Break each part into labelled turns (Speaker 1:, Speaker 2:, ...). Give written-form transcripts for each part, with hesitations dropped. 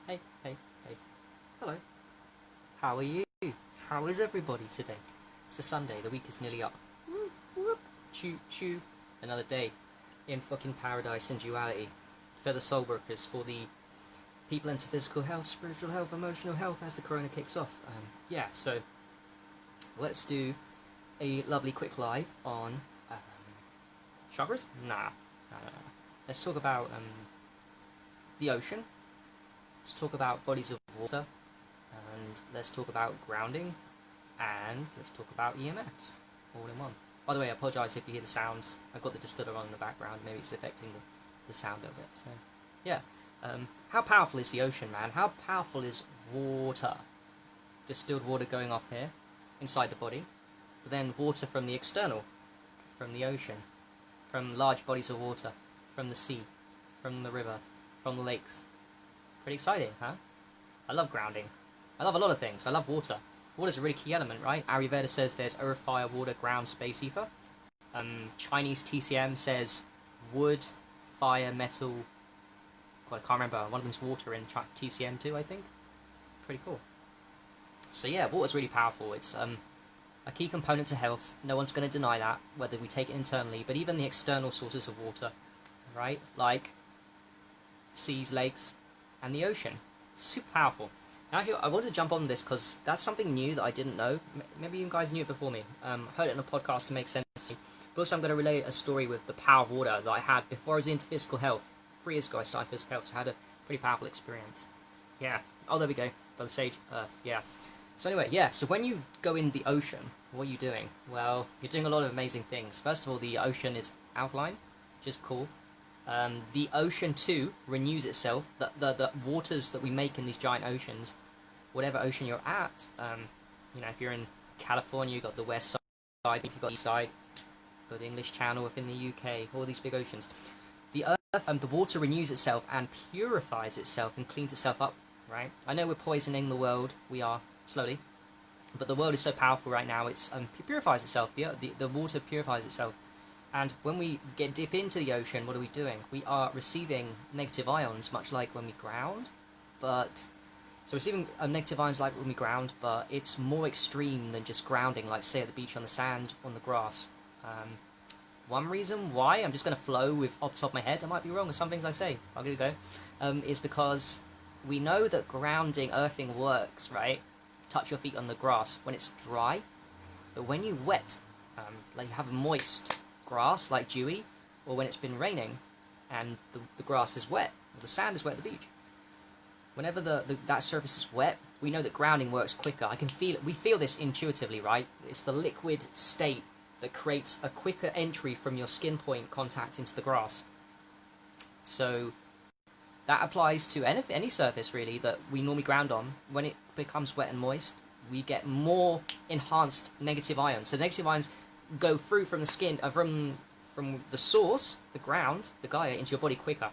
Speaker 1: Hey, hey, hey. Hello. How are you? How is everybody today? It's a Sunday, the week is nearly up. Whoop, whoop. Choo choo. Another day in fucking paradise and duality. For the soul workers, for the people into physical health, spiritual health, emotional health as the corona kicks off. Yeah, so let's do a lovely quick live on chakras? Nah. Let's talk about the ocean. Let's talk about bodies of water. And let's talk about grounding, and let's talk about EMFs, all in one. By the way, I apologise if you hear the sounds. I've got the distiller on in the background, maybe it's affecting the sound of it. So, yeah. How powerful is the ocean, man? How powerful is water? Distilled water going off here, inside the body, but then water from the external, from the ocean, from large bodies of water, from the sea, from the river, from the lakes. Pretty exciting, huh? I love grounding. I love a lot of things. I love water. Water's a really key element, right? Ayurveda says there's earth, fire, water, ground, space, ether. Chinese TCM says wood, fire, metal. God, I can't remember. One of them's water in TCM too, I think. Pretty cool. So yeah, water's really powerful. It's a key component to health. No one's going to deny that, whether we take it internally, but even the external sources of water, right? Like seas, lakes, and the ocean. Super powerful. Now, actually, I wanted to jump on this because that's something new that I didn't know. Maybe you guys knew it before me. Heard it in a podcast to make sense to me. But also I'm going to relate a story with the power of water that I had before I was into physical health. 3 years ago I started physical health, so I had a pretty powerful experience. Yeah. Oh, there we go. By the sage earth. Yeah. So anyway, yeah. So when you go in the ocean, what are you doing? Well, you're doing a lot of amazing things. First of all, the ocean is alkaline, which is cool. The ocean too renews itself. The waters that we make in these giant oceans, whatever ocean you're at, you know, if you're in California, you've got the west side, if you've got the east side, you've got the English Channel within the UK, all these big oceans. The earth, the water renews itself and purifies itself and cleans itself up, right? I know we're poisoning the world, we are, slowly, but the world is so powerful right now, it purifies itself, the water purifies itself. And when we dip into the ocean, what are we doing? We are receiving negative ions, much like when we ground, so receiving negative ions like when we ground, but it's more extreme than just grounding, like say at the beach on the sand, on the grass. One reason why, I'm just going to flow with off the top of my head, I might be wrong with some things I say, I'll give it a go, is because we know that grounding, earthing works, right? Touch your feet on the grass when it's dry, but when you wet, like you have a moist grass, like dewy, or when it's been raining and the grass is wet, or the sand is wet at the beach. Whenever that surface is wet, we know that grounding works quicker. I can feel it. We feel this intuitively, right? It's the liquid state that creates a quicker entry from your skin point contact into the grass. So that applies to any surface really that we normally ground on. When it becomes wet and moist, we get more enhanced negative ions. So negative ions go through from the skin, from the source, the ground, the Gaia, into your body quicker.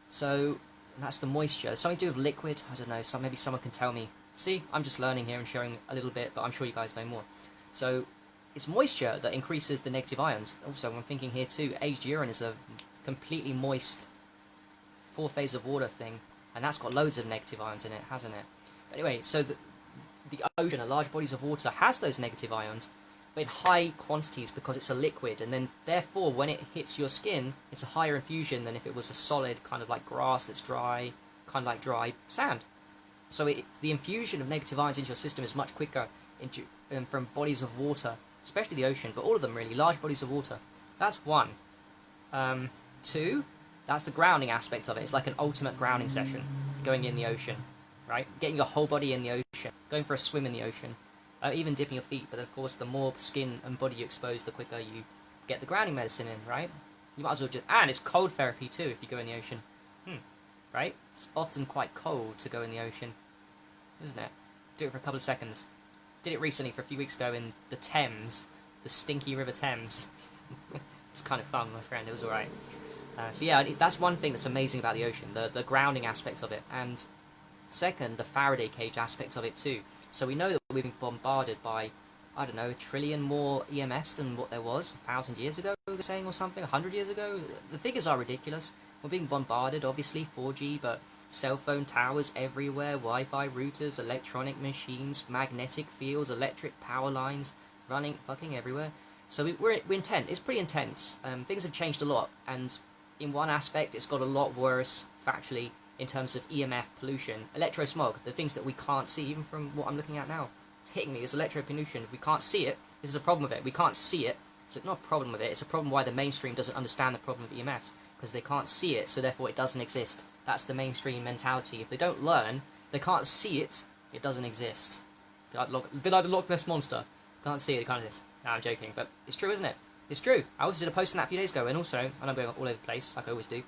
Speaker 1: So that's the moisture. There's something to do with liquid. I don't know. Maybe someone can tell me. See, I'm just learning here and sharing a little bit, but I'm sure you guys know more. So it's moisture that increases the negative ions. Also, I'm thinking here too, aged urine is a completely moist 4-phase of water thing, and that's got loads of negative ions in it, hasn't it? But anyway, so the ocean, a large bodies of water, has those negative ions, but in high quantities because it's a liquid, and then therefore when it hits your skin, it's a higher infusion than if it was a solid kind of like grass that's dry, kind of like dry sand. So the infusion of negative ions into your system is much quicker from bodies of water, especially the ocean, but all of them really, large bodies of water. That's one. 2, that's the grounding aspect of it. It's like an ultimate grounding session, going in the ocean, right? Getting your whole body in the ocean, going for a swim in the ocean. Even dipping your feet, but of course the more skin and body you expose, the quicker you get the grounding medicine in, right? You might as well and it's cold therapy too if you go in the ocean, right? It's often quite cold to go in the ocean, isn't it? Do it for a couple of seconds. Did it recently for a few weeks ago in the Thames, the stinky River Thames. It's kind of fun, my friend, it was alright. So yeah, that's one thing that's amazing about the ocean, the grounding aspect of it, and second, the Faraday cage aspect of it too. So we know that we've been bombarded by, I don't know, 1 trillion more EMFs than what there was 1,000 years ago, they were saying, or something, 100 years ago. The figures are ridiculous. We're being bombarded, obviously, 4G, but cell phone towers everywhere, Wi-Fi routers, electronic machines, magnetic fields, electric power lines running fucking everywhere. So we're intense. It's pretty intense. Things have changed a lot, and in one aspect, it's got a lot worse factually in terms of EMF pollution, electrosmog, the things that we can't see, even from what I'm looking at now. It's hitting me. It's electropollution. We can't see it. This is a problem with it. We can't see it. It's not a problem with it. It's a problem why the mainstream doesn't understand the problem of EMFs, because they can't see it, so therefore it doesn't exist. That's the mainstream mentality. If they don't learn, they can't see it, it doesn't exist. A bit like the Loch Ness Monster. Can't see it, it can't exist. No, I'm joking, but it's true, isn't it? It's true. I also did a post on that a few days ago, and also, and I'm going all over the place, like I always do.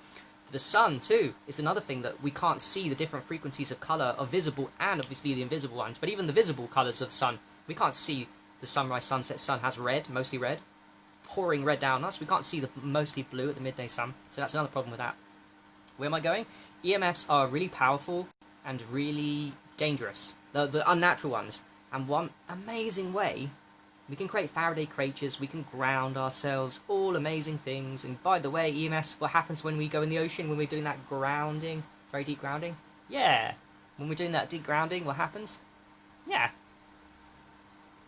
Speaker 1: The sun, too, is another thing that we can't see the different frequencies of colour of visible and obviously the invisible ones, but even the visible colours of sun. We can't see the sunrise, sunset sun has red, mostly red, pouring red down us. We can't see the mostly blue at the midday sun, so that's another problem with that. Where am I going? EMFs are really powerful and really dangerous. The unnatural ones. And one amazing way, we can create Faraday creatures, we can ground ourselves, all amazing things. And by the way, EMFs, what happens when we go in the ocean, when we're doing that grounding, very deep grounding? Yeah, when we're doing that deep grounding, what happens? Yeah.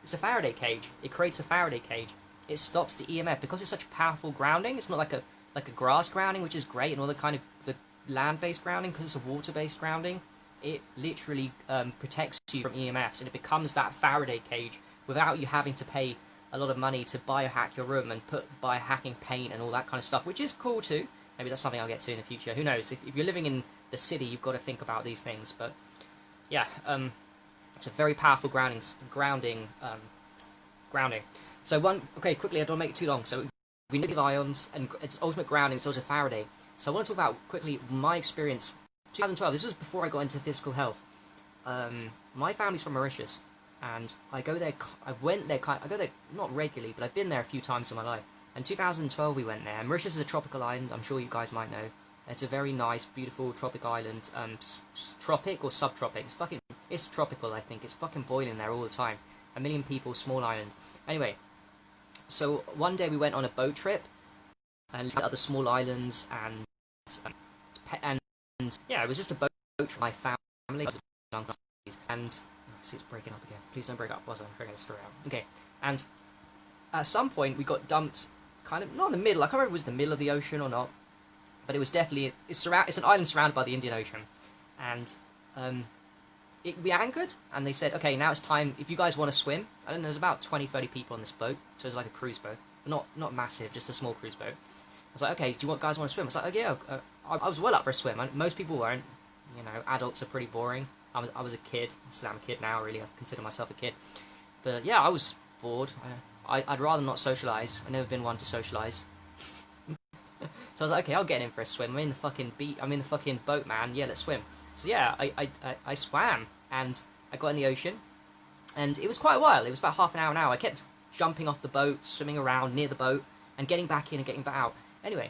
Speaker 1: It's a Faraday cage. It creates a Faraday cage. It stops the EMF, because it's such powerful grounding. It's not like a grass grounding, which is great, and all the kind of the land-based grounding, because it's a water-based grounding. It literally protects you from EMFs, and it becomes that Faraday cage without you having to pay a lot of money to biohack your room and put biohacking paint and all that kind of stuff, which is cool too. Maybe that's something I'll get to in the future. Who knows? If you're living in the city, you've got to think about these things. But yeah, it's a very powerful grounding. So okay, quickly, I don't make it too long. So we need ions, and it's ultimate grounding. It's also Faraday. So I want to talk about quickly my experience. 2012. This was before I got into physical health. My family's from Mauritius, and I go there. I go there not regularly, but I've been there a few times in my life. And 2012 we went there. Mauritius is a tropical island. I'm sure you guys might know. It's a very nice, beautiful tropic island. Tropic or subtropic? It's tropical. I think it's fucking boiling there all the time. 1 million people, small island. Anyway, so one day we went on a boat trip and other small islands and yeah, it was just a boat trip. My family and see, it's breaking up again. Please don't break up whilst I'm figuring this story out. Okay, and at some point we got dumped, kind of not in the middle. I can't remember if it was the middle of the ocean or not, but it was definitely it's an island surrounded by the Indian Ocean, and we anchored, and they said, okay, now it's time. If you guys want to swim, I don't know, there's about 20-30 people on this boat, so it's like a cruise boat, but not massive, just a small cruise boat. I was like, okay, do you guys want to swim? I was like, oh yeah. I was well up for a swim. Most people weren't. You know, adults are pretty boring. I was a kid. I'm a kid now, really. I consider myself a kid. But yeah, I was bored. I'd rather not socialise. I've never been one to socialise. So I was like, okay, I'll get in for a swim. I'm in the fucking boat, man. Yeah, let's swim. So yeah, I swam, and I got in the ocean, and it was quite a while. It was about half an hour. I kept jumping off the boat, swimming around near the boat, and getting back in and getting back out. Anyway,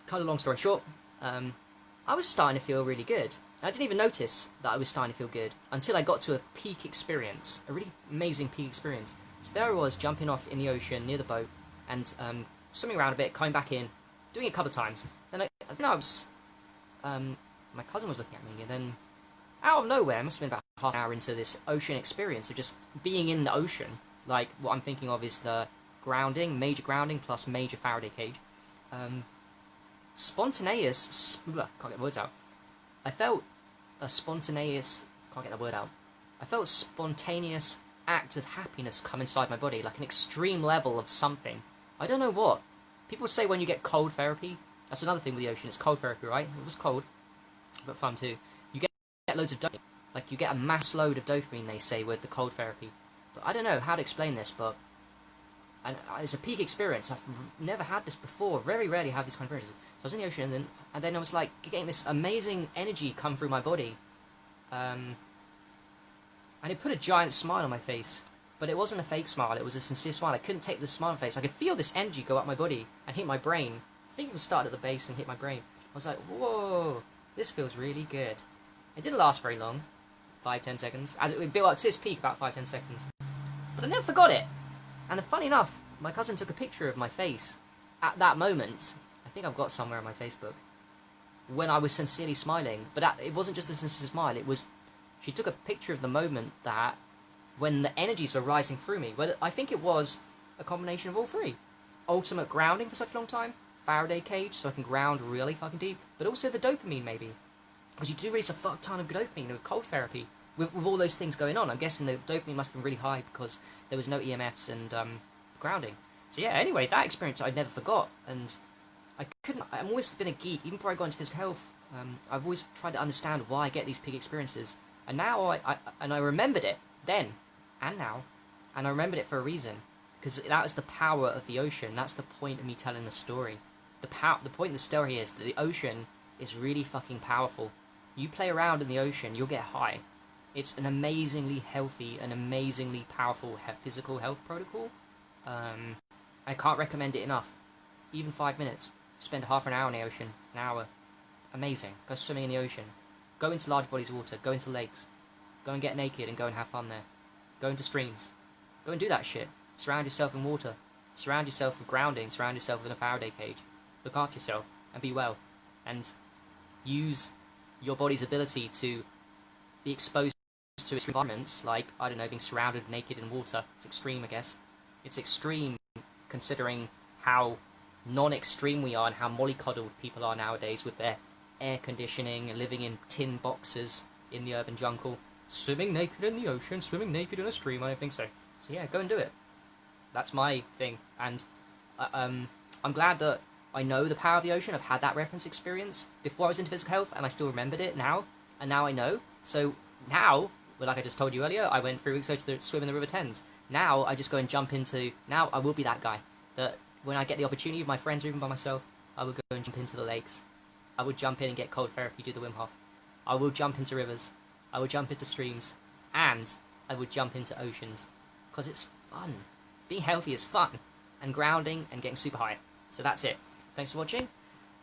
Speaker 1: cut a long story short, I was starting to feel really good. I didn't even notice that I was starting to feel good until I got to a peak experience, a really amazing peak experience. So there I was, jumping off in the ocean near the boat, and swimming around a bit, coming back in, doing it a couple of times. Then my cousin was looking at me, and then out of nowhere, I must have been about half an hour into this ocean experience of just being in the ocean. Like, what I'm thinking of is the grounding, major grounding plus major Faraday cage. Spontaneous, can't get the words out. I felt a spontaneous, can't get the word out. I felt a spontaneous act of happiness come inside my body, like an extreme level of something. I don't know what. People say when you get cold therapy, that's another thing with the ocean, it's cold therapy, right? It was cold, but fun too. You get loads of dopamine, like you get a mass load of dopamine, they say, with the cold therapy. But I don't know how to explain this, but it's a peak experience. I've never had this before. Very rarely have these kind of experiences. So I was in the ocean, and then I was like getting this amazing energy come through my body, and it put a giant smile on my face. But it wasn't a fake smile. It was a sincere smile. I couldn't take the smile on my face. I could feel this energy go up my body and hit my brain. I think it was started at the base and hit my brain. I was like, whoa, this feels really good. It didn't last very long, 5-10 seconds. As it built up to this peak, about 5-10 seconds. But I never forgot it. And funny enough, my cousin took a picture of my face at that moment. I think I've got somewhere on my Facebook. when I was sincerely smiling. But it wasn't just a sincere smile, it was, she took a picture of the moment that, when the energies were rising through me. Whether, I think it was a combination of all three. Ultimate grounding for such a long time, Faraday cage, so I can ground really fucking deep, but also the dopamine maybe. Because you do release a fuck ton of dopamine with cold therapy. With all those things going on, I'm guessing the dopamine must have been really high because there was no EMFs and grounding. So yeah, anyway, that experience I never forgot, and I've always been a geek, even before I got into physical health. I've always tried to understand why I get these peak experiences, and now I remembered it then and now, and I remembered it for a reason, because that is the power of the ocean. That's the point of me telling the story. The point of the story is that the ocean is really fucking powerful. You play around in the ocean, you'll get high. It's an amazingly healthy and amazingly powerful physical health protocol. I can't recommend it enough. Even 5 minutes. Spend half an hour in the ocean, an hour. Amazing. Go swimming in the ocean. Go into large bodies of water. Go into lakes. Go and get naked and go and have fun there. Go into streams. Go and do that shit. Surround yourself in water. Surround yourself with grounding. Surround yourself with a Faraday cage. Look after yourself and be well. And use your body's ability to be exposed to extreme environments, like, I don't know, being surrounded naked in water. It's extreme, I guess. It's extreme considering how non-extreme we are and how mollycoddled people are nowadays with their air conditioning and living in tin boxes in the urban jungle. Swimming naked in the ocean, swimming naked in a stream, I don't think so. So yeah, go and do it. That's my thing. And I'm glad that I know the power of the ocean. I've had that reference experience before I was into physical health, and I still remembered it now. And now I know. So now, well, like I just told you earlier, I went 3 weeks ago to swim in the River Thames. Now I just go and jump into. Now I will be that guy that when I get the opportunity with my friends or even by myself, I will go and jump into the lakes. I would jump in and get cold therapy, do the Wim Hof. I will jump into rivers. I would jump into streams. And I would jump into oceans. Because it's fun. Being healthy is fun. And grounding and getting super high. So that's it. Thanks for watching,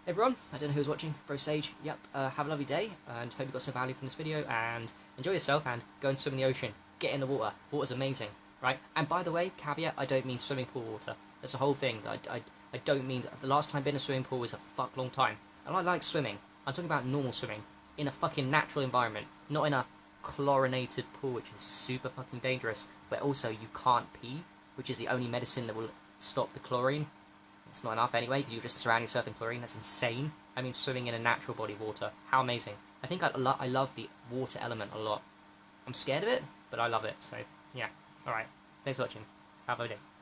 Speaker 1: everyone. I don't know who was watching. Bro Sage. Yep. Have a lovely day. And hope you got some value from this video. And enjoy yourself. And go and swim in the ocean. Get in the water. Water's amazing. Right? And by the way, caveat, I don't mean swimming pool water. That's the whole thing. I don't mean... The last time I've been in a swimming pool was a fuck long time. And I like swimming. I'm talking about normal swimming. In a fucking natural environment. Not in a chlorinated pool, which is super fucking dangerous. But also, you can't pee, which is the only medicine that will stop the chlorine. It's not enough anyway, because you just surround yourself in chlorine. That's insane. I mean, swimming in a natural body of water. How amazing. I think I love the water element a lot. I'm scared of it, but I love it. So, yeah. Alright. Thanks for watching. Have a good day.